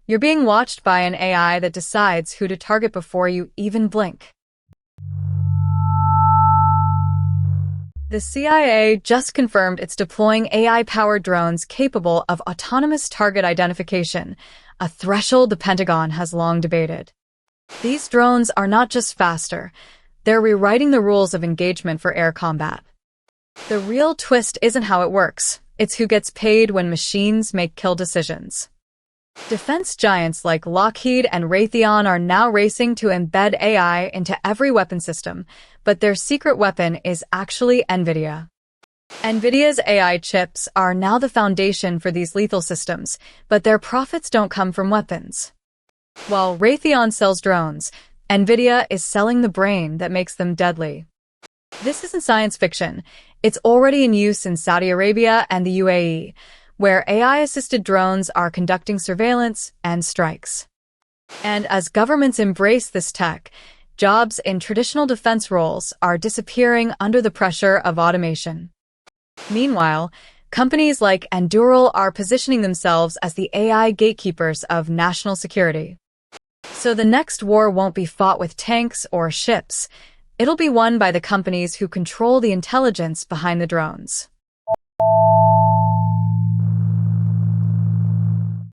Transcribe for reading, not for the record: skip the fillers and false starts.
You're being watched by an AI that decides who to target before you even blink. The CIA just confirmed it's deploying AI-powered drones capable of autonomous target identification, a threshold the Pentagon has long debated. These drones are not just faster, they're rewriting the rules of engagement for air combat. The real twist isn't how it works, it's who gets paid when machines make kill decisions. Defense giants like Lockheed and Raytheon are now racing to embed AI into every weapon system, but their secret weapon is actually Nvidia. Nvidia's AI chips are now the foundation for these lethal systems, but their profits don't come from weapons. While Raytheon sells drones, Nvidia is selling the brain that makes them deadly. This isn't science fiction. It's already in use in Saudi Arabia and the UAE, where AI-assisted drones are conducting surveillance and strikes. And as governments embrace this tech, jobs in traditional defense roles are disappearing under the pressure of automation. Meanwhile, companies like Anduril are positioning themselves as the AI gatekeepers of national security. So the next war won't be fought with tanks or ships. It'll be won by the companies who control the intelligence behind the drones.